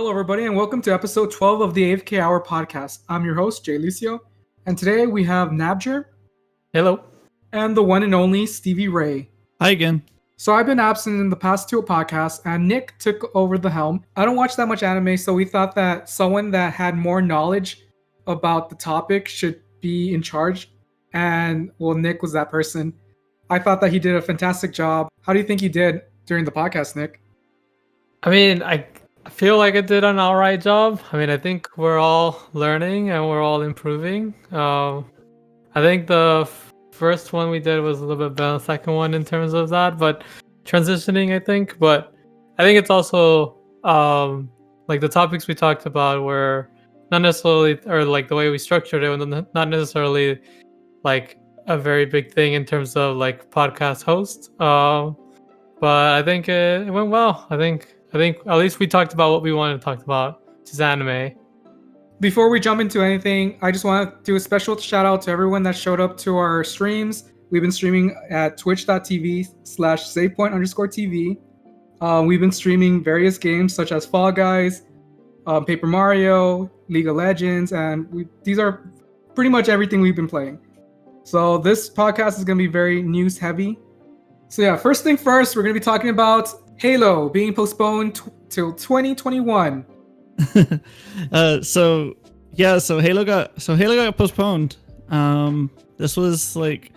Hello, everybody, and welcome to episode 12 of the AFK Hour Podcast. I'm your host, Jay Lucio, and today we have Nabjer Hello. and the one and only Stevie Ray. Hi again. So I've been absent in the past two podcasts, and Nick took over the helm. I don't watch that much anime, so we thought that someone that had more knowledge about the topic should be in charge, and well, Nick was that person. I thought that he did a fantastic job. How do you think he did during the podcast, Nick? I mean, I feel like I did an alright job. I mean, I think we're all learning and we're all improving. I think the first one we did was a little bit better than the second one in terms of that, but transitioning, I think. But I think it's also like the topics we talked about were not necessarily, or like the way we structured it, was not necessarily like a very big thing in terms of like podcast host. But I think it went well. I think at least we talked about what we wanted to talk about, which is anime. Before we jump into anything, I just want to do a special shout out to everyone that showed up to our streams. We've been streaming at twitch.tv/SavePoint_TV. We've been streaming various games such as Fall Guys, Paper Mario, League of Legends, and these are pretty much everything we've been playing. So this podcast is going to be very news heavy. So yeah, first thing first, we're going to be talking about Halo being postponed till 2021. So Halo got postponed. This was like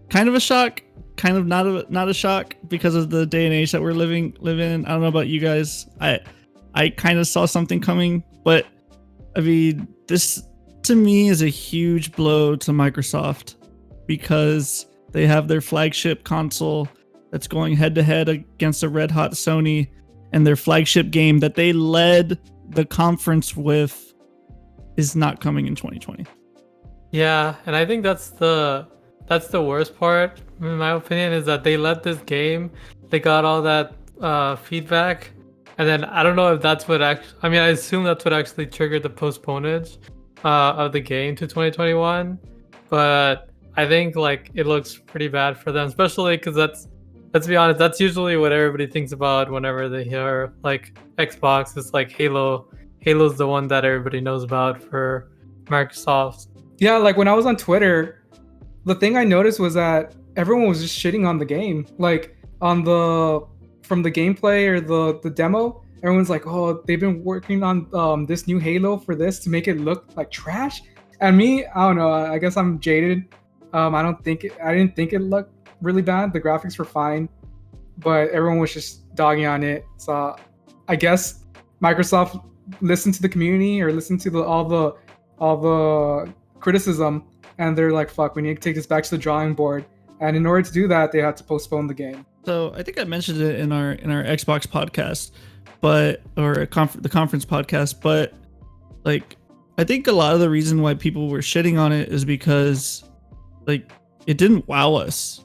kind of a shock, kind of not a shock because of the day and age that we're living in. I don't know about you guys. I kind of saw something coming, but I mean, this to me is a huge blow to Microsoft because they have their flagship console that's going head to head against a red hot Sony, and their flagship game that they led the conference with is not coming in 2020. Yeah, and I think that's the worst part, in my opinion, is that they led this game. They got all that feedback, and then I don't know if that's what I assume that's what actually triggered the postponement of the game to 2021. But I think like it looks pretty bad for them, especially because let's be honest, that's usually what everybody thinks about whenever they hear like Xbox. It's like Halo. Halo's the one that everybody knows about for Microsoft. Yeah, like when I was on Twitter, the thing I noticed was that everyone was just shitting on the game. Like from the gameplay or the demo, everyone's like, "Oh, they've been working on this new Halo for this to make it look like trash." And me, I don't know. I guess I'm jaded. I didn't think it looked really bad. The graphics were fine, but everyone was just dogging on it. So I guess Microsoft listened to the community or listened to all the criticism, and they're like, "Fuck, we need to take this back to the drawing board." And in order to do that, they had to postpone the game. So I think I mentioned it in our Xbox podcast, the conference podcast. But like, I think a lot of the reason why people were shitting on it is because like it didn't wow us.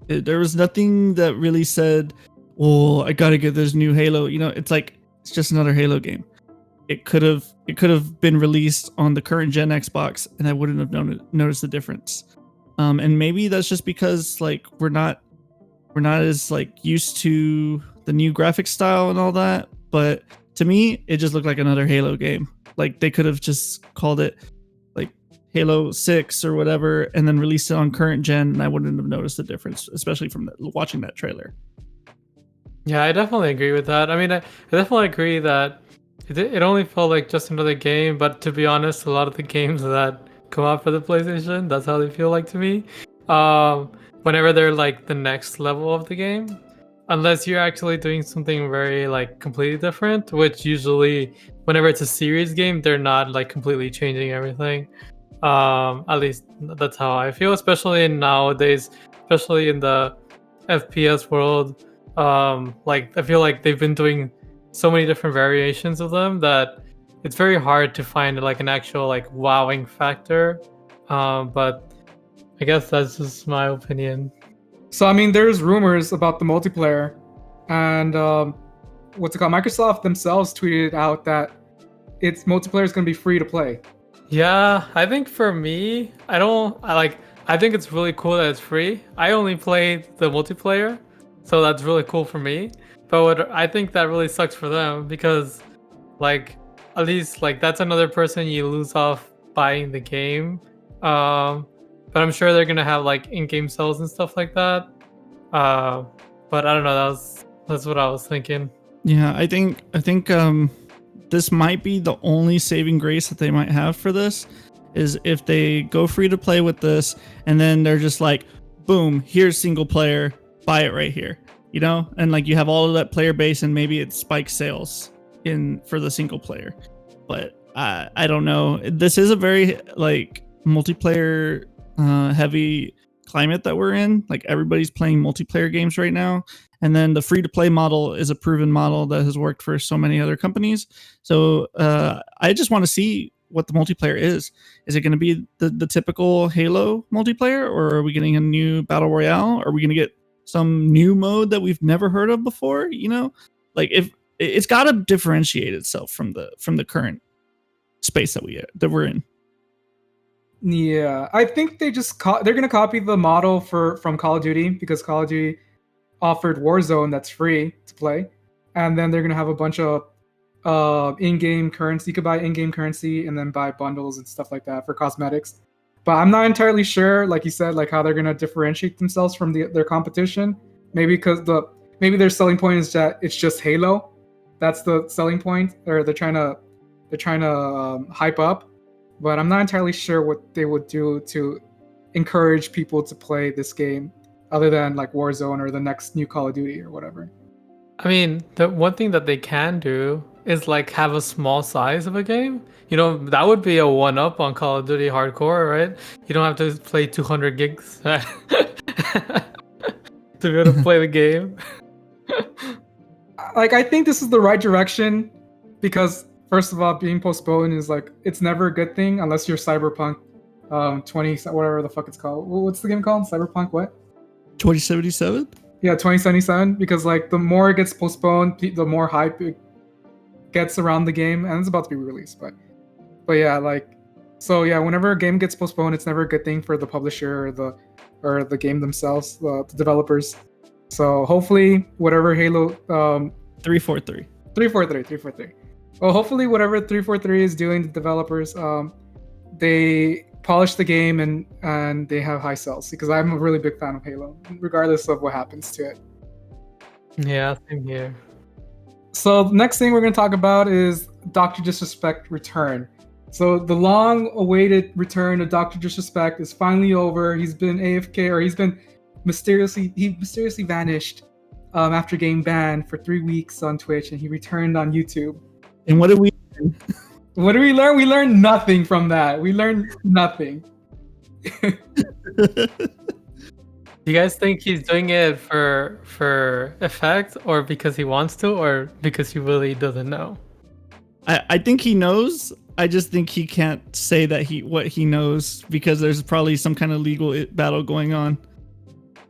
There was nothing that really said, "Oh, I gotta get this new Halo." You know, it's like it's just another Halo game. It could have been released on the current gen Xbox, and I wouldn't have noticed the difference. And maybe that's just because like we're not as like used to the new graphic style and all that. But to me, it just looked like another Halo game. Like they could have just called it like Halo 6 or whatever, and then released it on current gen, and I wouldn't have noticed the difference, especially from watching that trailer. Yeah, I definitely agree with that. I mean, I definitely agree that it only felt like just another game, but to be honest, a lot of the games that come out for the PlayStation, that's how they feel like to me. Whenever they're like the next level of the game, unless you're actually doing something very like completely different, which usually whenever it's a series game, they're not like completely changing everything. At least that's how I feel, especially nowadays, especially in the FPS world. Like I feel like they've been doing so many different variations of them that it's very hard to find like an actual like wowing factor. But I guess that's just my opinion. So I mean, there's rumors about the multiplayer, and Microsoft themselves tweeted out that its multiplayer is going to be free to play. Yeah, I think for me, I think it's really cool that it's free. I only played the multiplayer, so that's really cool for me. But I think that really sucks for them because like at least like that's another person you lose off buying the game. But I'm sure they're gonna have like in-game sales and stuff like that. But I don't know. That's what I was thinking. Yeah, I think this might be the only saving grace that they might have for this, is if they go free to play with this, and then they're just like, boom, here's single player, buy it right here, and like you have all of that player base, and maybe it spikes sales in for the single player. But I don't know. This is a very like multiplayer heavy climate that we're in. Like everybody's playing multiplayer games right now, and then the free to play model is a proven model that has worked for so many other companies. So I just want to see what the multiplayer is. Is it going to be the typical Halo multiplayer, or are we getting a new battle royale? Are we going to get some new mode that we've never heard of before? Like if it's got to differentiate itself from the current space that we're in. Yeah, I think they're going to copy the model from Call of Duty, because Call of Duty offered Warzone that's free to play, and then they're going to have a bunch of in-game currency. You could buy in-game currency and then buy bundles and stuff like that for cosmetics. But I'm not entirely sure, like you said, like how they're going to differentiate themselves from their competition. Maybe because maybe their selling point is that it's just Halo. That's the selling point, or they're trying to hype up. But I'm not entirely sure what they would do to encourage people to play this game, other than like Warzone or the next new Call of Duty or whatever. I mean, the one thing that they can do is like have a small size of a game. That would be a one-up on Call of Duty Hardcore, right? You don't have to play 200 gigs to be able to play the game. Like, I think this is the right direction, because first of all, being postponed is like, it's never a good thing unless you're Cyberpunk 20, whatever the fuck it's called. What's the game called? Cyberpunk what? 2077? Yeah, 2077, because like the more it gets postponed, the more hype it gets around the game, and it's about to be released. But yeah, like, so yeah, whenever a game gets postponed, it's never a good thing for the publisher or the game themselves, the developers. So hopefully, whatever Halo 343. Well, hopefully, whatever 343 is doing, the developers, they polish the game and they have high sales, because I'm a really big fan of Halo, regardless of what happens to it. Yeah, same here. So the next thing we're going to talk about is Dr. Disrespect Return. So the long-awaited return of Dr. Disrespect is finally over. He's been AFK, or he mysteriously vanished after getting banned for 3 weeks on Twitch, and he returned on YouTube. And what did we learn? What did we learn? We learned nothing from that. We learned nothing. Do you guys think he's doing it for effect, or because he wants to, or because he really doesn't know? I think he knows. I just think he can't say that what he knows, because there's probably some kind of legal battle going on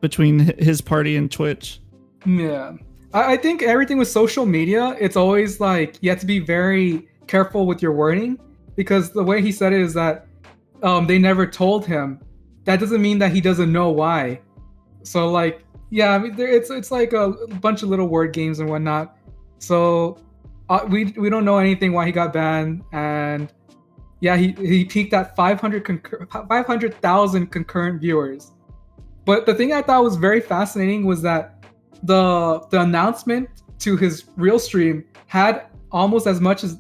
between his party and Twitch. Yeah. I think everything with social media, it's always like you have to be very careful with your wording, because the way he said it is that they never told him. That doesn't mean that he doesn't know why. So like, yeah, I mean, it's like a bunch of little word games and whatnot. So we don't know anything why he got banned, and yeah, he peaked at 500,000 concurrent viewers. But the thing I thought was very fascinating was that the announcement to his real stream had almost as much as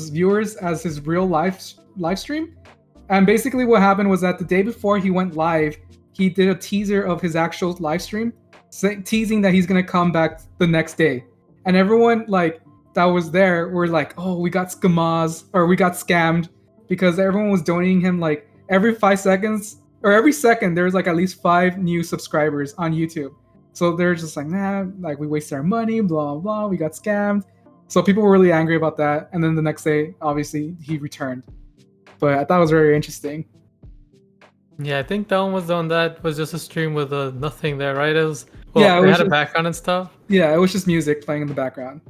viewers as his real live stream. And basically what happened was that the day before he went live, he did a teaser of his actual live stream, teasing that he's gonna come back the next day. And everyone like that was there were like, oh, we got scammed, because everyone was donating him like every 5 seconds, or every second there was like at least 5 new subscribers on YouTube. So they're just like, nah, like we wasted our money, blah blah, we got scammed. So people were really angry about that. And then the next day, obviously, he returned. But I thought it was very interesting. Yeah, I think that one was the one that was just a stream with nothing there, right? It had a background and stuff. Yeah, it was just music playing in the background.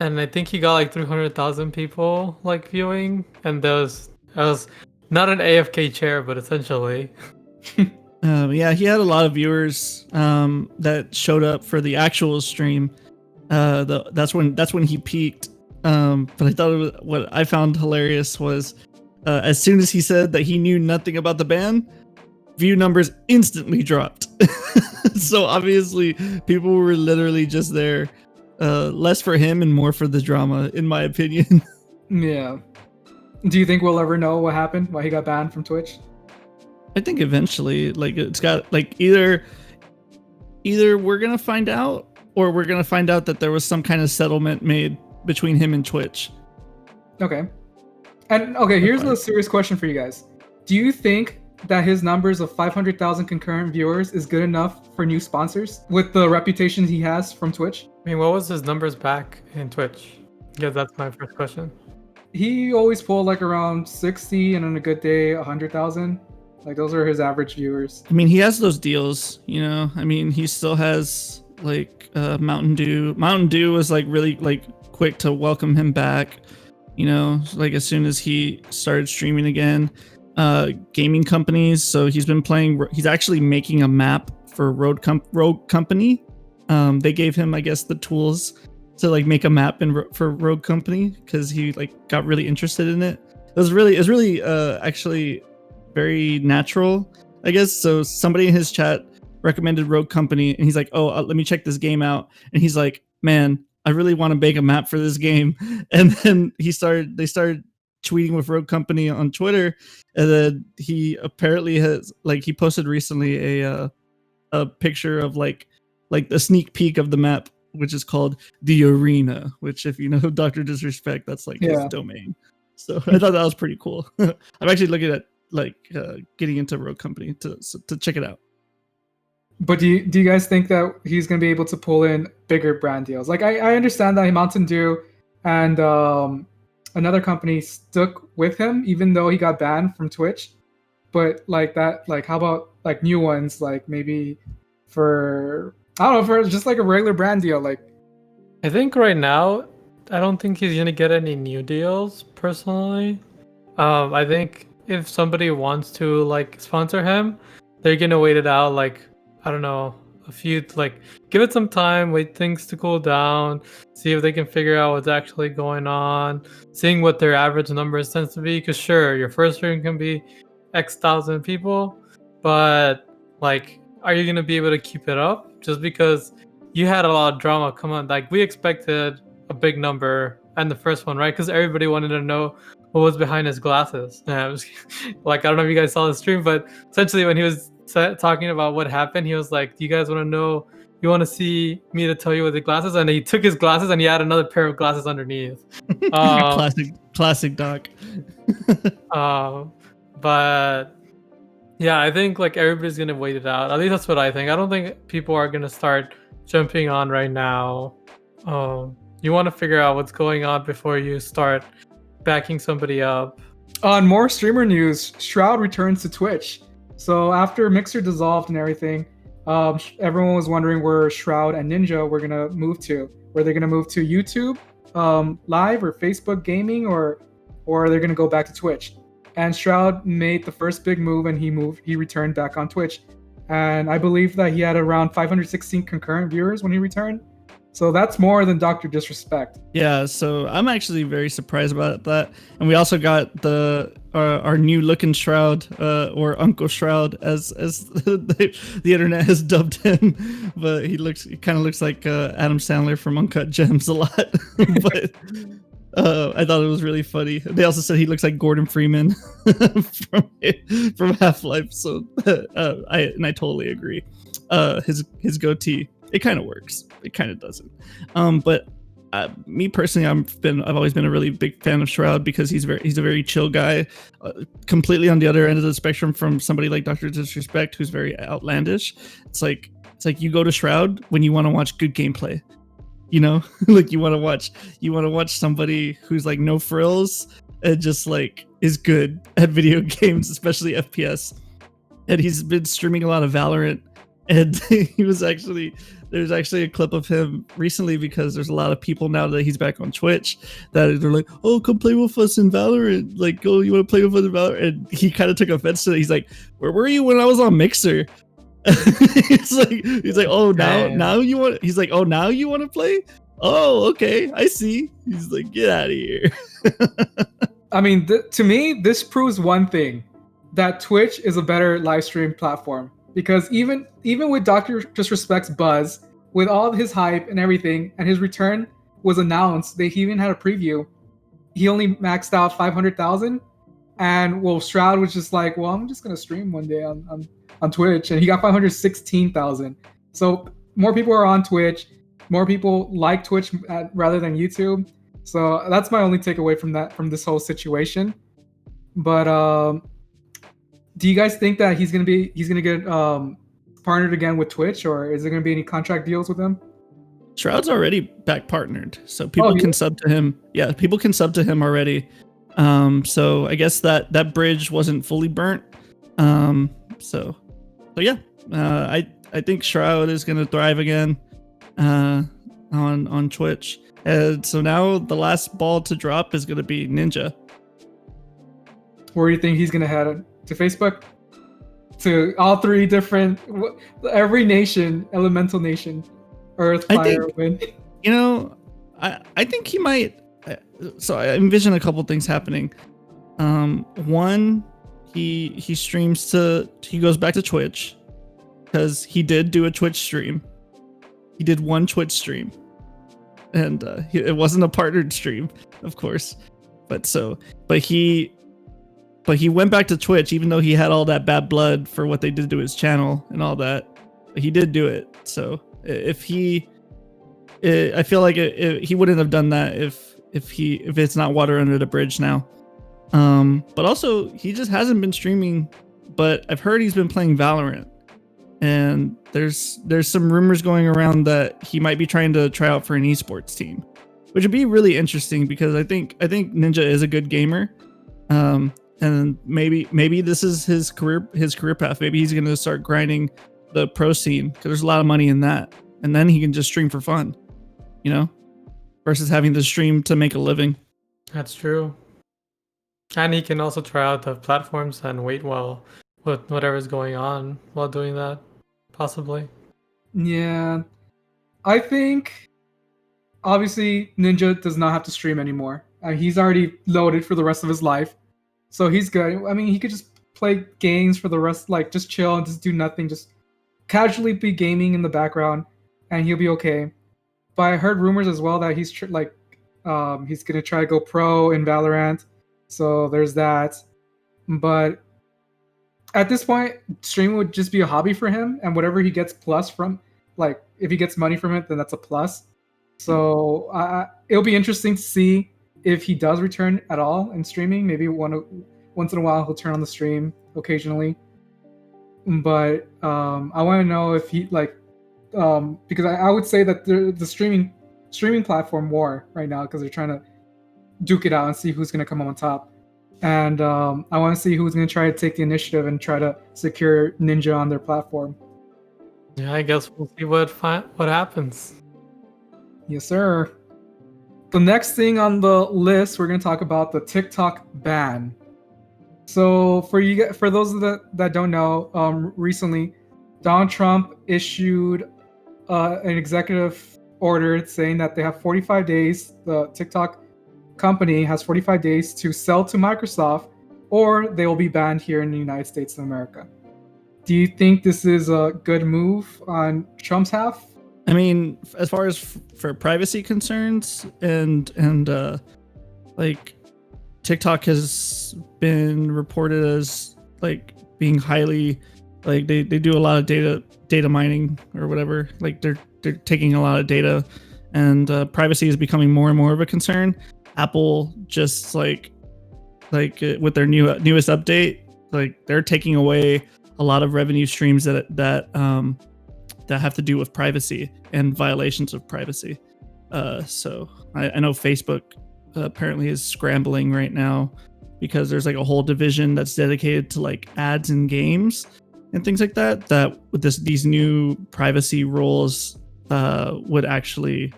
And I think he got like 300,000 people like viewing, and that was not an AFK chair, but essentially. Yeah, he had a lot of viewers that showed up for the actual stream. That's when he peaked, But I thought what I found hilarious was as soon as he said that he knew nothing about the ban, view numbers instantly dropped. So obviously people were literally just there, less for him and more for the drama, in my opinion. Yeah. Do you think we'll ever know what happened? Why he got banned from Twitch? I think eventually, like, it's got like either we're gonna find out, or we're gonna find out that there was some kind of settlement made between him and Twitch. Okay. And okay, here's a serious question for you guys. Do you think that his numbers of 500,000 concurrent viewers is good enough for new sponsors with the reputation he has from Twitch? I mean, what was his numbers back in Twitch? Yeah, that's my first question. He always pulled like around 60, and on a good day 100,000. Like those are his average viewers. I mean, he has those deals, you know. I mean, he still has like Mountain Dew. Mountain Dew was like really like quick to welcome him back, you know, like as soon as he started streaming again. Gaming companies, so he's been playing, he's actually making a map for Rogue Company. They gave him, I guess, the tools to like make a map for Rogue Company because he like got really interested in it. It was really actually very natural, I guess. So somebody in his chat recommended Rogue Company, and he's like, oh, let me check this game out. And he's like, man, I really want to make a map for this game. And then they started tweeting with Rogue Company on Twitter, and then he apparently has, like, he posted recently a picture of like the sneak peek of the map, which is called the Arena, which, if you know Dr. Disrespect, that's like his domain. So I thought that was pretty cool. I'm actually looking at like getting into Rogue Company to check it out. But do you guys think that he's gonna be able to pull in bigger brand deals? Like I understand that Mountain Dew and another company stuck with him even though he got banned from Twitch, but like that, like how about like new ones, like maybe for, I don't know, for just like a regular brand deal? Like I think right now I don't think he's gonna get any new deals personally. I think if somebody wants to like sponsor him, they're gonna wait it out, like, I don't know, a few, like, give it some time, wait things to cool down, see if they can figure out what's actually going on, seeing what their average numbers tends to be. Because sure, your first stream can be X thousand people, but like, are you gonna be able to keep it up? Just because you had a lot of drama come on, like we expected a big number and the first one, right? Because everybody wanted to know what was behind his glasses. Like, I don't know if you guys saw the stream, but essentially when he was talking about what happened, he was like, do you guys want to know, you want to see me to tell you what the glasses? And he took his glasses and he had another pair of glasses underneath. Classic Doc. But yeah, I think like everybody's gonna wait it out. At least that's what I think. I don't think people are gonna start jumping on right now. You want to figure out what's going on before you start backing somebody up. On more streamer news, Shroud returns to Twitch. So after Mixer dissolved and everything, everyone was wondering where Shroud and Ninja were gonna move to. Were they gonna move to YouTube Live or Facebook Gaming, or they're gonna go back to Twitch? And Shroud made the first big move, and he returned back on Twitch. And I believe that he had around 516 concurrent viewers when he returned. So that's more than Dr. Disrespect. Yeah, so I'm actually very surprised about that. And we also got our new looking Shroud, or Uncle Shroud, as the internet has dubbed him. But he kind of looks like Adam Sandler from Uncut Gems a lot. But I thought it was really funny. They also said he looks like Gordon Freeman from Half-Life. So I totally agree. His goatee, it kind of works. It kind of doesn't. But me personally, I've always been a really big fan of Shroud because he's a very chill guy, completely on the other end of the spectrum from somebody like Dr. Disrespect, who's very outlandish. It's like you go to Shroud when you want to watch good gameplay, you know, like you want to watch somebody who's like no frills and just like is good at video games, especially FPS. And he's been streaming a lot of Valorant, and there's actually a clip of him recently, because there's a lot of people now that he's back on Twitch that they're like, oh, come play with us in Valorant. Like, oh, you want to play with us in Valorant? And he kind of took offense to it. He's like, where were you when I was on Mixer? he's like, oh, now you want? He's like, oh, now you want to play? Oh, okay, I see. He's like, get out of here. I mean, to me, this proves one thing, that Twitch is a better live stream platform. Because even with Dr. Disrespect's buzz, with all of his hype and everything, and his return was announced, he even had a preview. He only maxed out 500,000, and Stroud was just like, well, I'm just gonna stream one day on Twitch, and he got 516,000. So more people are on Twitch, more people like Twitch rather than YouTube. So that's my only takeaway from this whole situation. But do you guys think that he's gonna get partnered again with Twitch, or is there gonna be any contract deals with him? Shroud's already back partnered, so people can sub to him. Yeah, people can sub to him already. So I guess that bridge wasn't fully burnt. So yeah, I think Shroud is gonna thrive again on Twitch. And so now the last ball to drop is gonna be Ninja. Where do you think he's gonna head? To Facebook? To all three different, every nation, elemental nation, earth, fire, wind? You know, I think he might. So I envision a couple things happening. One, he goes back to Twitch, because he did do a Twitch stream. He did one Twitch stream, and it wasn't a partnered stream, of course. But he went back to Twitch, even though he had all that bad blood for what they did to his channel and all that. But he did do it. So I feel like he wouldn't have done that if it's not water under the bridge now. But also, he just hasn't been streaming. But I've heard he's been playing Valorant, and there's some rumors going around that he might be trying to try out for an esports team, which would be really interesting, because I think Ninja is a good gamer. And maybe this is his career path. Maybe he's gonna start grinding the pro scene, because there's a lot of money in that, and then he can just stream for fun, versus having to stream to make a living. That's true. And he can also try out the platforms and wait with whatever's going on while doing that, possibly. Yeah, I think obviously Ninja does not have to stream anymore. He's already loaded for the rest of his life. So he's good. I mean, he could just play games for the rest, like just chill and just do nothing, just casually be gaming in the background, and he'll be okay. But I heard rumors as well that he's gonna try to go pro in Valorant. So there's that. But at this point, streaming would just be a hobby for him, and whatever he gets plus from, like, if he gets money from it, then that's a plus. So it'll be interesting to see if he does return at all in streaming. Maybe once in a while he'll turn on the stream occasionally. But I want to know if he because I would say that the streaming platform war right now, because they're trying to duke it out and see who's going to come on top. And I want to see who's going to try to take the initiative and try to secure Ninja on their platform. Yeah, I guess we'll see what happens. Yes, sir. The next thing on the list, we're going to talk about the TikTok ban. So for those that don't know, recently Donald Trump issued an executive order saying that they have 45 days. The TikTok company has 45 days to sell to Microsoft, or they will be banned here in the United States of America. Do you think this is a good move on Trump's half? I mean, as far as for privacy concerns and like TikTok has been reported as like being highly, like they do a lot of data mining or whatever. Like they're taking a lot of data, and privacy is becoming more and more of a concern. Apple just like with their newest update, like they're taking away a lot of revenue streams that have to do with privacy and violations of privacy. So I know Facebook apparently is scrambling right now, because there's like a whole division that's dedicated to like ads in games and things like that, that with these new privacy rules would actually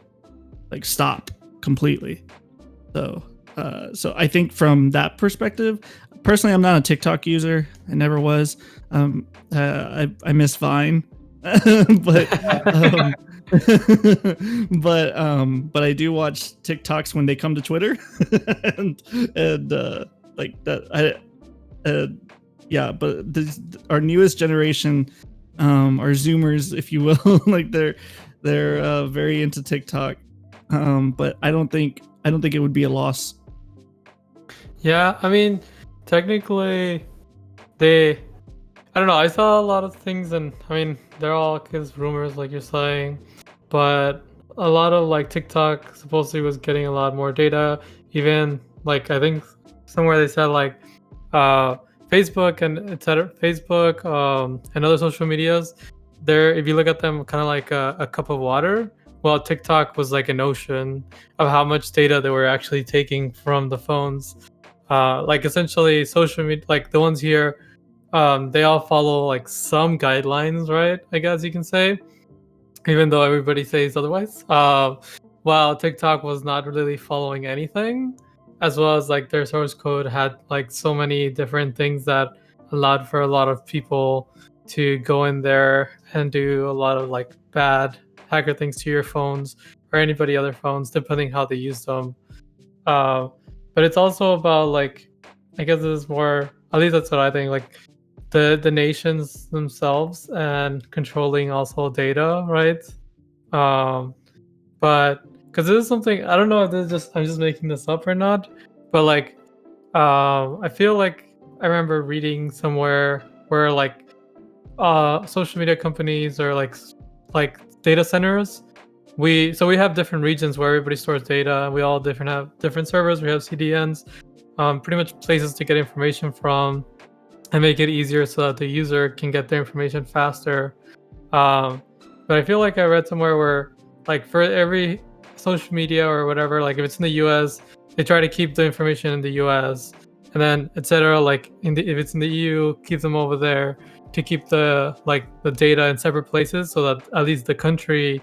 like stop completely. So I think from that perspective, personally, I'm not a TikTok user. I never was. I miss Vine. but but I do watch TikToks when they come to Twitter, and like that. Yeah, but our newest generation, are Zoomers, if you will. Like they're very into TikTok, but I don't think it would be a loss. Yeah, I mean, technically, I don't know. I saw a lot of things, and I mean, they're all just rumors, like you're saying, but a lot of like TikTok supposedly was getting a lot more data. Even like I think somewhere they said like Facebook and etc. Facebook and other social medias, if you look at them kind of like a cup of water. Well, TikTok was like an ocean of how much data they were actually taking from the phones. Like essentially social media, like the ones here, they all follow like some guidelines, right? I guess you can say, even though everybody says otherwise. While TikTok was not really following anything, as well as like their source code had like so many different things that allowed for a lot of people to go in there and do a lot of like bad hacker things to your phones or anybody other phones, depending how they use them. But it's also about like, I guess this is more, at least that's what I think, like the nations themselves and controlling also data, right? But because this is something, I don't know if I'm just making this up or not, but like I feel like I remember reading somewhere where like social media companies or like data centers, we have different regions where everybody stores data. We all have different servers. We have CDNs, pretty much places to get information from and make it easier so that the user can get their information faster. But I feel like I read somewhere where like for every social media or whatever, like if it's in the US, they try to keep the information in the US, and then etc. Like if it's in the EU, keep them over there to keep the data in separate places, so that at least that country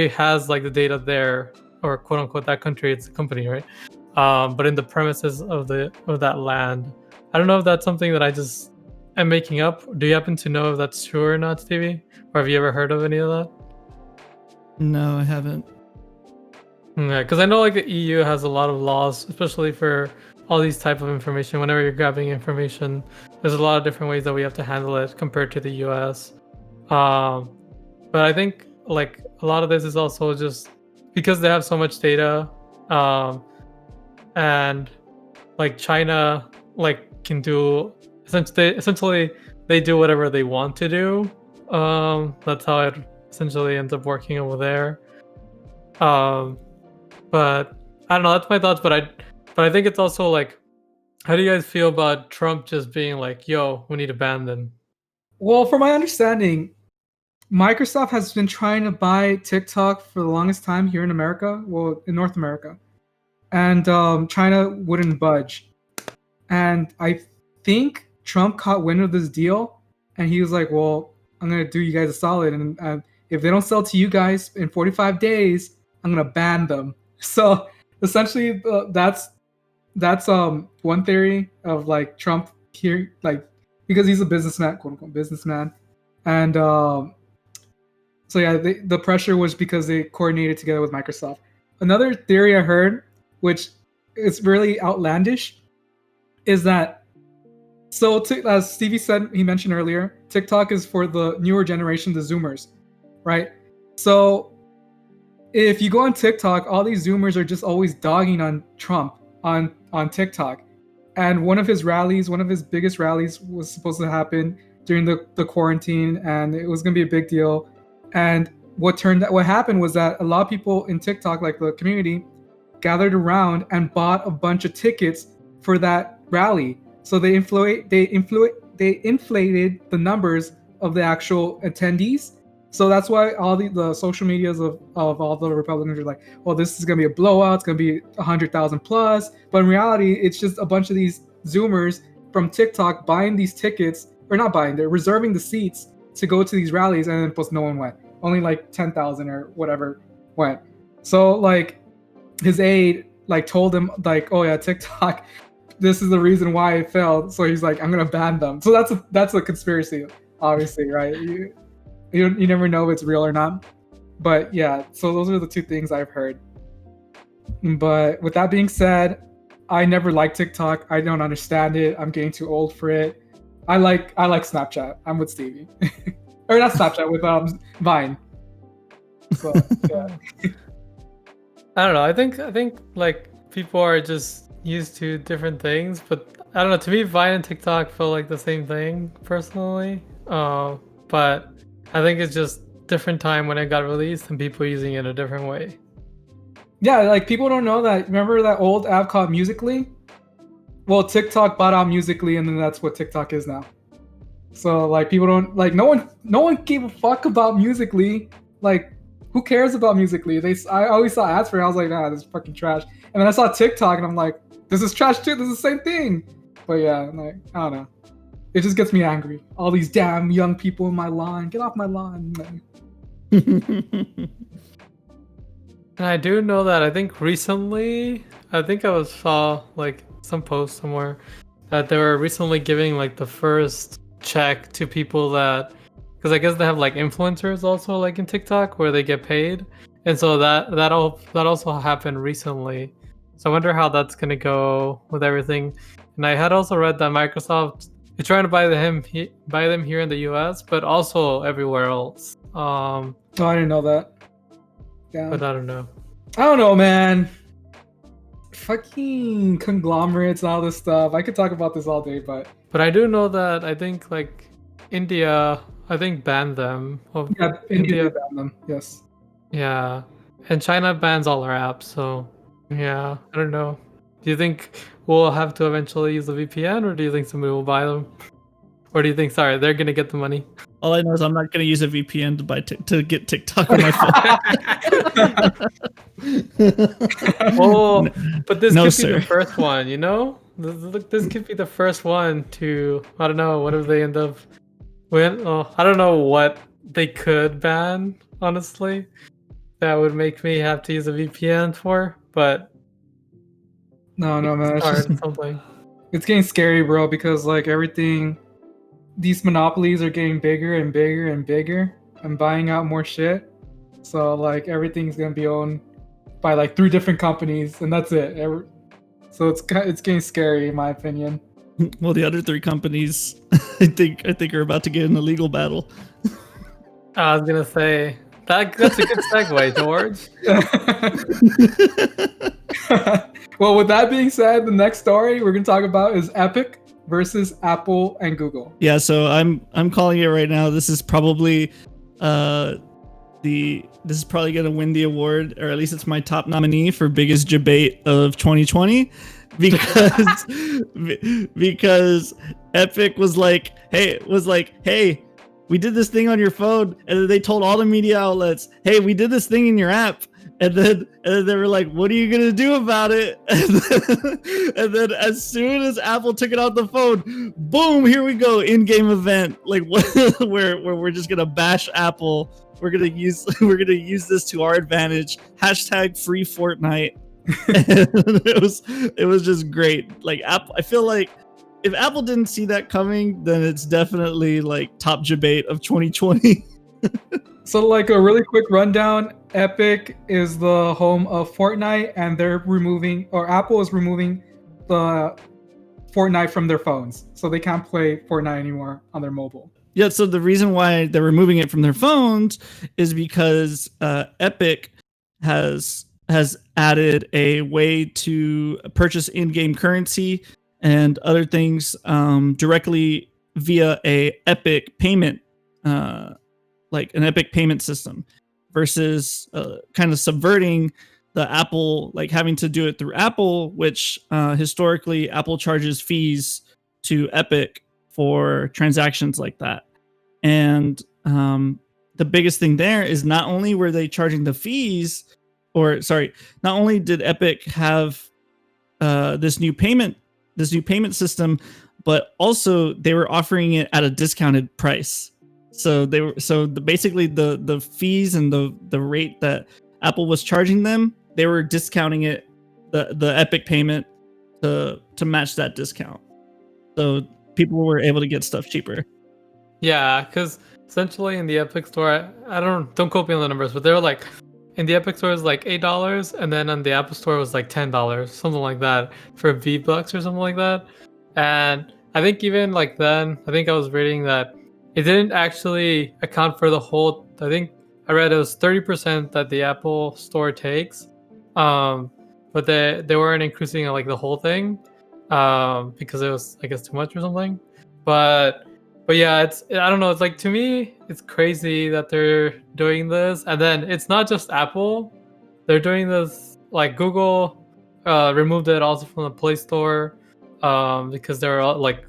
has like the data there, or quote unquote that country, it's a company, right? But in the premises of that land. I don't know if that's something that I just am making up. Do you happen to know if that's true or not, Stevie? Or have you ever heard of any of that? No, I haven't. Yeah, because I know like the EU has a lot of laws, especially for all these type of information. Whenever you're grabbing information, there's a lot of different ways that we have to handle it compared to the US. But I think like a lot of this is also just because they have so much data, and like China like can do essentially they do whatever they want to do. That's how it essentially ends up working over there. But I don't know, that's my thoughts. But I think it's also like, how do you guys feel about Trump just being like, yo, we need to ban them? Well, from my understanding, Microsoft has been trying to buy TikTok for the longest time here in America, well, in North America, and China wouldn't budge. And I think Trump caught wind of this deal, and he was like, well, I'm going to do you guys a solid, and if they don't sell to you guys in 45 days, I'm going to ban them. So essentially, that's one theory of like Trump here, like because he's a businessman, quote unquote businessman, and so yeah, the pressure was because they coordinated together with Microsoft. Another theory I heard, which is really outlandish, is that as Stevie said, he mentioned earlier, TikTok is for the newer generation, the Zoomers, right? So if you go on TikTok, all these Zoomers are just always dogging on Trump on TikTok. And one of his biggest rallies was supposed to happen during the quarantine, and it was going to be a big deal. And what happened was that a lot of people in TikTok, like the community, gathered around and bought a bunch of tickets for that rally. So they inflated the numbers of the actual attendees. So that's why all the social medias of all the Republicans are like, well, this is going to be a blowout. It's going to be 100,000 plus. But in reality, it's just a bunch of these Zoomers from TikTok buying these tickets, or not buying, they're reserving the seats to go to these rallies, and then plus no one went. Only like 10,000 or whatever went. So like his aide like told him like, oh yeah, TikTok, this is the reason why it failed. So he's like, I'm going to ban them. So that's a conspiracy, obviously, right? You never know if it's real or not. But yeah, so those are the two things I've heard. But with that being said, I never liked TikTok. I don't understand it. I'm getting too old for it. I like Snapchat. I'm with Stevie. Or not Snapchat, with Vine. So yeah. I don't know. I think like people are just used to different things, but I don't know. To me, Vine and TikTok feel like the same thing personally. But I think it's just different time when it got released and people using it a different way. Yeah, like people don't know that. Remember that old app called Musical.ly? Well, TikTok bought out Musical.ly, and then that's what TikTok is now. So like people don't like no one gave a fuck about Musical.ly. Like who cares about Musical.ly? I always saw ads for it. I was like, nah, this is fucking trash. And then I saw TikTok, and I'm like, this is trash too. This is the same thing. But yeah, like I don't know. It just gets me angry. All these damn young people in my lawn. Get off my lawn. And I do know that I think recently, I saw like some post somewhere that they were recently giving like the first check to people that, because I guess they have like influencers also like in TikTok where they get paid, and so that also happened recently. So I wonder how that's gonna go with everything. And I had also read that Microsoft is trying to buy them here in the US, but also everywhere else. Oh, I didn't know that. Yeah. But I don't know. I don't know, man. Fucking conglomerates and all this stuff. I could talk about this all day, but I do know that I think like India, I think banned them. yeah, India banned them. Yes. Yeah, and China bans all our apps. So yeah, I don't know. Do you think we'll have to eventually use the VPN, or do you think somebody will buy them? Or do you think, sorry, they're gonna get the money? All I know is I'm not going to use a VPN to get TikTok on my phone. Oh, but this No, could sir. be the first one, you know? This could be the first one to, I don't know, what if they end up with, I don't know what they could ban, honestly. That would make me have to use a VPN for, but No, man. it's hard, something. It's getting scary, bro, because like everything, these monopolies are getting bigger and bigger and bigger and buying out more shit. So like everything's gonna be owned by like 3 different companies, and that's it. So it's getting scary, in my opinion. Well, the other 3 companies, I think are about to get in a legal battle. I was gonna say that's a good segue, George. Well, with that being said, the next story we're gonna talk about is Epic versus Apple and Google. Yeah, so I'm calling it right now. This is probably this is probably gonna win the award, or at least it's my top nominee for biggest debate of 2020, because Epic was like, hey, we did this thing on your phone, and then they told all the media outlets, hey, we did this thing in your app. And then they were like, what are you going to do about it? And then as soon as Apple took it off the phone, boom, here we go, in-game event. Like where we're just going to bash Apple. We're going to use this to our advantage. # free Fortnite. It was just great. Like Apple, I feel like if Apple didn't see that coming, then it's definitely like top debate of 2020. So like a really quick rundown, Epic is the home of Fortnite, and Apple is removing the Fortnite from their phones. So they can't play Fortnite anymore on their mobile. Yeah, so the reason why they're removing it from their phones is because Epic has added a way to purchase in-game currency and other things directly via a Epic payment like an Epic payment system, versus kind of subverting the Apple, like having to do it through Apple, which historically Apple charges fees to Epic for transactions like that. And the biggest thing there is not only were they charging the fees, not only did Epic have this new payment system, but also they were offering it at a discounted price. So basically the fees and the rate that Apple was charging them, they were discounting it, the Epic payment to match that discount. So people were able to get stuff cheaper. Yeah, because essentially in the Epic Store, I don't quote me on the numbers, but they were like in the Epic Store is like $8, and then on the Apple Store was like $10, something like that for V-Bucks or something like that. And I think even like then, I think I was reading that it didn't actually account for the whole. I think I read it was 30% that the Apple Store takes, um, but they weren't increasing like the whole thing, because it was, I guess, too much or something. But yeah, I don't know. It's like, to me, it's crazy that they're doing this, and then it's not just Apple. They're doing this, like Google removed it also from the Play Store, because they're all like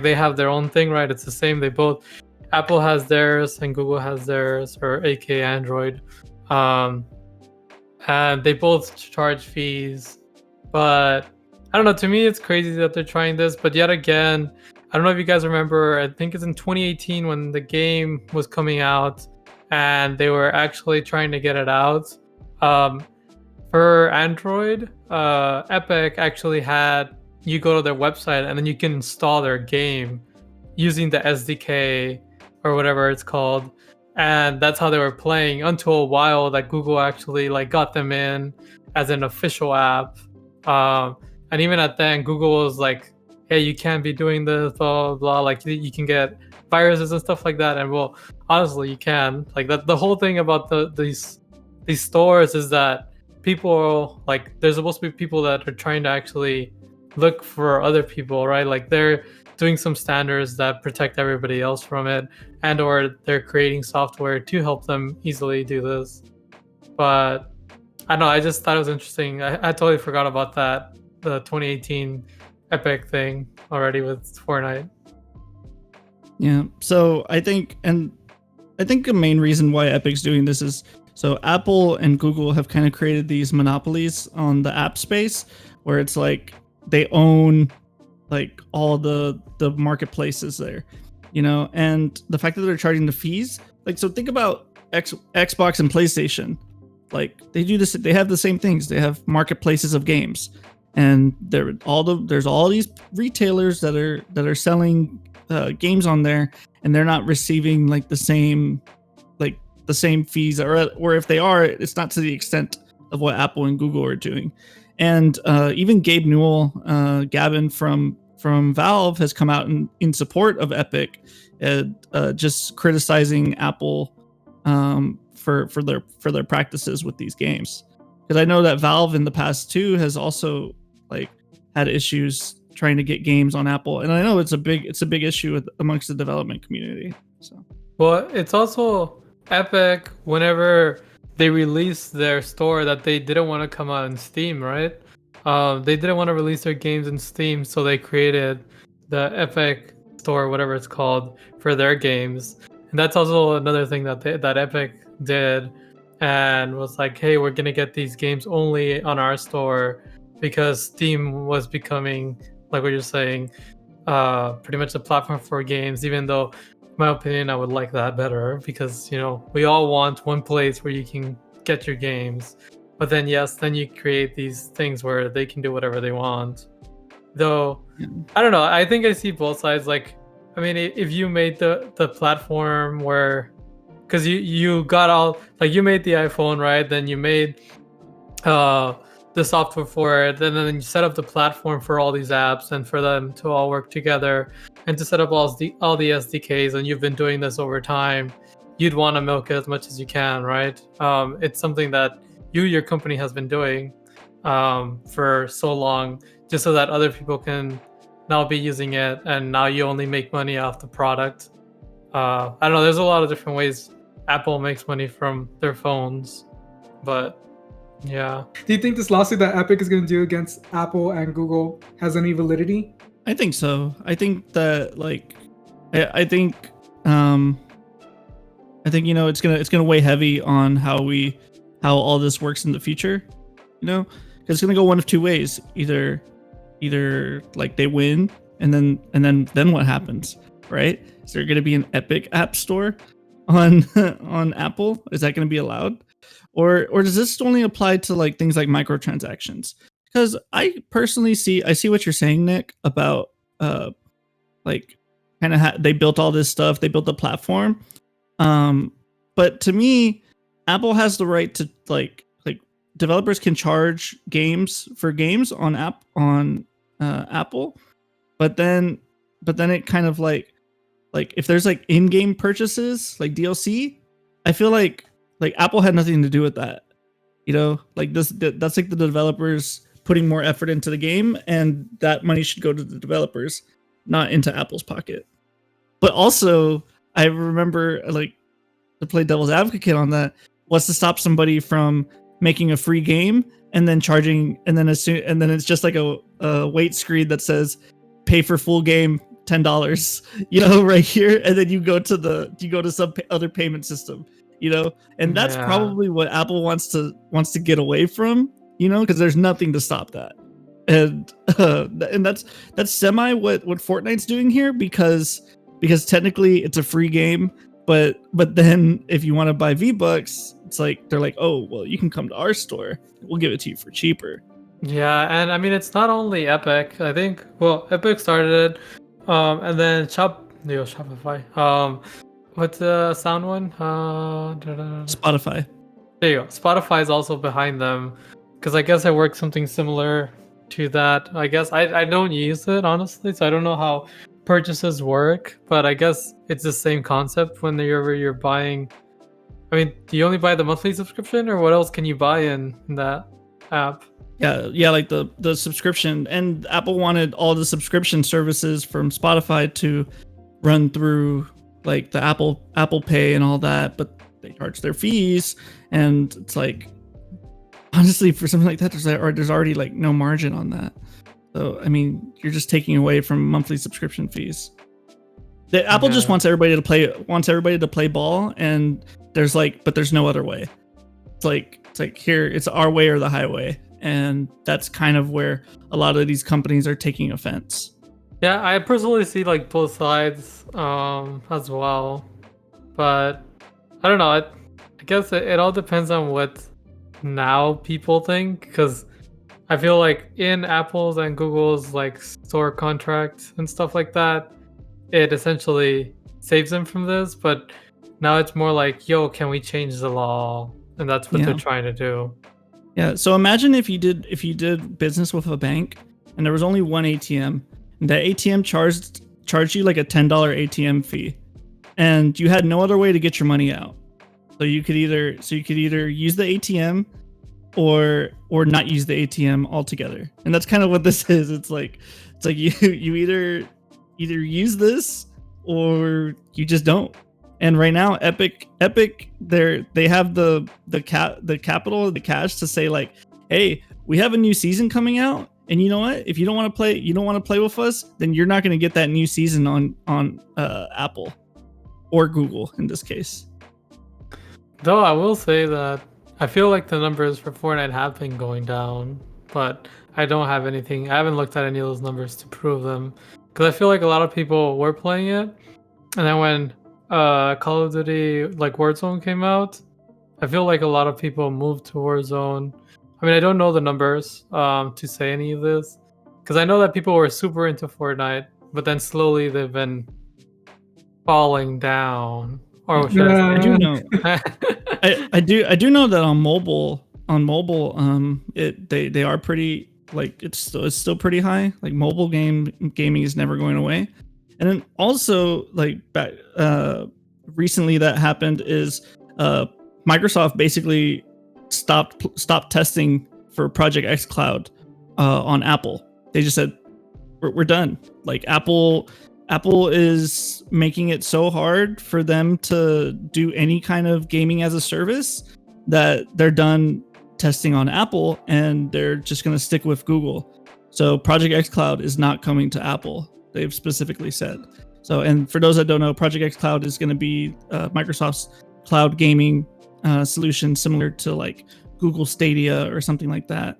they have their own thing, right? It's the same. They both, Apple has theirs and Google has theirs, or AK Android, um, and they both charge fees. But I don't know. To me, it's crazy that they're trying this. But yet again, I don't know if you guys remember. I think it's in 2018 when the game was coming out, and they were actually trying to get it out. For Android, Epic actually had you go to their website and then you can install their game using the SDK or whatever it's called, and that's how they were playing until a while that Google actually like got them in as an official app. And even at then, Google was like, "Hey, you can't be doing this, blah blah blah. Like you can get viruses and stuff like that." And well, honestly, you can. Like that. The whole thing about these stores is that people, like, there's supposed to be people that are trying to actually look for other people, right? Like they're doing some standards that protect everybody else from it, and or they're creating software to help them easily do this. But I don't know, I just thought it was interesting. I totally forgot about that, the 2018 Epic thing already with Fortnite. Yeah. So I think the main reason why Epic's doing this is so Apple and Google have kind of created these monopolies on the app space where it's like they own like all the marketplaces there, and the fact that they're charging the fees, like, so think about Xbox and PlayStation, like they do this, they have the same things, they have marketplaces of games, and there's all these retailers that are selling games on there, and they're not receiving like the same fees, or if they are, it's not to the extent of what Apple and Google are doing. And even Gabe Newell, Gavin from Valve, has come out in support of Epic, just criticizing Apple for their practices with these games. Because I know that Valve in the past too has also like had issues trying to get games on Apple, and I know it's a big issue amongst the development community. So, well, it's also Epic, whenever they released their store, that they didn't want to come out in Steam, right? They didn't want to release their games in Steam, so they created the Epic Store, whatever it's called, for their games. And that's also another thing that Epic did, and was like, "Hey, we're gonna get these games only on our store," because Steam was becoming, like what you're saying, pretty much a platform for games. Even though, in my opinion, I would like that better, because we all want one place where you can get your games. But then then you create these things where they can do whatever they want. Though, I don't know. I think I see both sides. Like, I mean, if you made the platform where, because you got all, like, you made the iPhone, right? Then you made the software for it, and then you set up the platform for all these apps and for them to all work together, and to set up all the SDKs, and you've been doing this over time. You'd want to milk it as much as you can, right? It's something that your company has been doing for so long, just so that other people can now be using it, and now you only make money off the product. I don't know, there's a lot of different ways Apple makes money from their phones, but yeah. Do you think this lawsuit that Epic is going to do against Apple and Google has any validity? I think so. I think that, like, I think it's gonna weigh heavy on how all this works in the future, because it's gonna go one of two ways. Either like they win, and then what happens, right? Is there gonna be an Epic App Store on Apple? Is that gonna be allowed, or does this only apply to like things like microtransactions? Because I personally see what you're saying, Nick, about like kind of they built all this stuff. They built the platform. But to me, Apple has the right to like developers can charge for games on Apple, but then it kind of like if there's like in-game purchases like DLC, I feel like Apple had nothing to do with that. You know, like that's like the developers putting more effort into the game, and that money should go to the developers, not into Apple's pocket. But also, I remember like to play devil's advocate on that was to stop somebody from making a free game and then charging, and then it's just like a wait screen that says pay for full game $10, you know, right here, and then you go to some other payment system, you know, and that's probably what Apple wants to get away from, you know, because there's nothing to stop that, and that's semi what Fortnite's doing here, because technically it's a free game, but then if you want to buy V-Bucks, it's like they're like, oh well, you can come to our store, we'll give it to you for cheaper. Yeah, and I mean it's not only Epic. I think Epic started it, and then Shopify. What's the sound one? Spotify. There you go. Spotify is also behind them, because I guess I work something similar to that. I guess I don't use it honestly, so I don't know how purchases work, but I guess it's the same concept when you're buying. I mean, do you only buy the monthly subscription, or what else can you buy in that app? Yeah, like the subscription, and Apple wanted all the subscription services from Spotify to run through like the Apple Pay and all that, but they charge their fees, and it's like, honestly, for something like that, there's already like no margin on that. So I mean, you're just taking away from monthly subscription fees. Apple just wants everybody to play ball, and there's no other way. It's like here, it's our way or the highway. And that's kind of where a lot of these companies are taking offense. Yeah, I personally see like both sides as well, but I don't know. I guess it all depends on what now people think, because I feel like in Apple's and Google's like store contracts and stuff like that, it essentially saves them from this. But now it's more like, yo, can we change the law? And that's what they're trying to do. Yeah, so imagine if you did business with a bank and there was only one ATM, and that ATM charged you like a $10 ATM fee, and you had no other way to get your money out. So you could either use the ATM or not use the ATM altogether. And that's kind of what this is. It's like you either use this or you just don't. And right now, Epic, they have the capital, the cash to say like, hey, we have a new season coming out, and you know what? If you don't want to play with us, then you're not going to get that new season on Apple or Google in this case. Though I will say that I feel like the numbers for Fortnite have been going down, but I don't have anything. I haven't looked at any of those numbers to prove them, because I feel like a lot of people were playing it, and then when Call of Duty like Warzone came out, I feel like a lot of people moved to Warzone. I mean, I don't know the numbers to say any of this, because I know that people were super into Fortnite, but then slowly they've been falling down. Or should I do know. I do know that on mobile, they are pretty, like it's still pretty high. Like mobile gaming is never going away. And then also, like back recently, that happened is Microsoft basically stopped testing for Project X Cloud on Apple. They just said we're done. Like Apple is making it so hard for them to do any kind of gaming as a service that they're done testing on Apple, and they're just going to stick with Google. So Project X Cloud is not coming to Apple. They've specifically said. So, and for those that don't know, Project X Cloud is going to be Microsoft's cloud gaming solution, similar to like Google Stadia or something like that.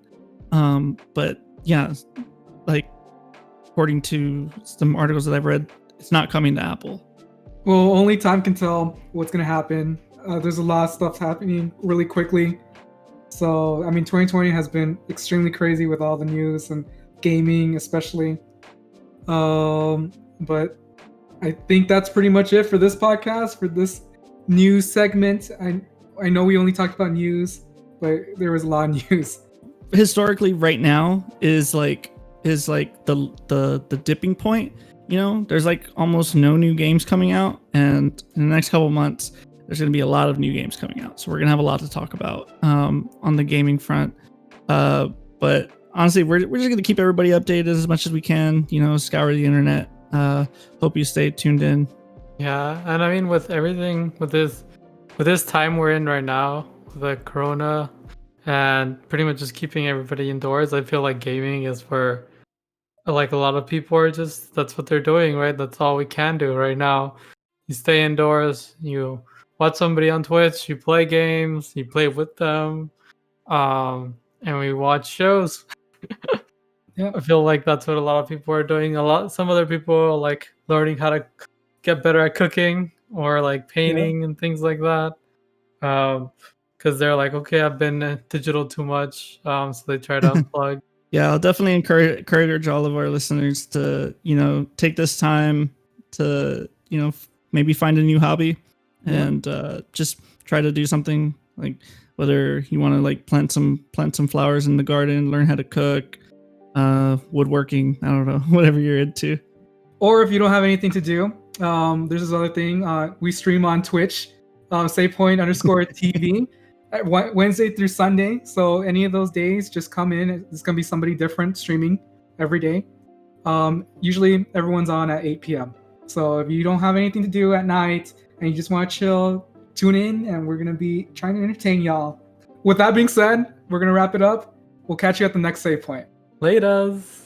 But yeah, like according to some articles that I've read, it's not coming to Apple. Well, only time can tell what's going to happen. There's a lot of stuff happening really quickly. So, I mean, 2020 has been extremely crazy with all the news and gaming, especially. But I think that's pretty much it for this podcast, for this news segment. I know we only talked about news, but there was a lot of news. Historically, right now is like the dipping point. You know, there's like almost no new games coming out, and in the next couple of months, there's going to be a lot of new games coming out. So we're going to have a lot to talk about on the gaming front. But honestly, we're just going to keep everybody updated as much as we can. You know, scour the internet. Hope you stay tuned in. Yeah, and I mean, with everything, with this time we're in right now, with the corona, and pretty much just keeping everybody indoors, I feel like gaming is for, like, a lot of people are just, that's what they're doing, right? That's all we can do right now. You stay indoors, you watch somebody on Twitch, you play games, you play with them, and we watch shows. Yeah. I feel like that's what a lot of people are doing. Some other people are like learning how to get better at cooking or like painting and things like that. Because they're like, okay, I've been digital too much, so they try to unplug. Yeah, I'll definitely encourage all of our listeners to, you know, take this time to, you know, maybe find a new hobby and just try to do something, like whether you want to like plant some flowers in the garden, learn how to cook, woodworking, I don't know, whatever you're into. Or if you don't have anything to do, there's this other thing. We stream on Twitch, SavePoint_TV. Wednesday through Sunday. So any of those days, just come in. It's gonna be somebody different streaming every day. Usually everyone's on at 8 p.m. So if you don't have anything to do at night and you just want to chill, tune in, and we're gonna be trying to entertain y'all. With that being said, we're gonna wrap it up. We'll catch you at the next save point. Laters.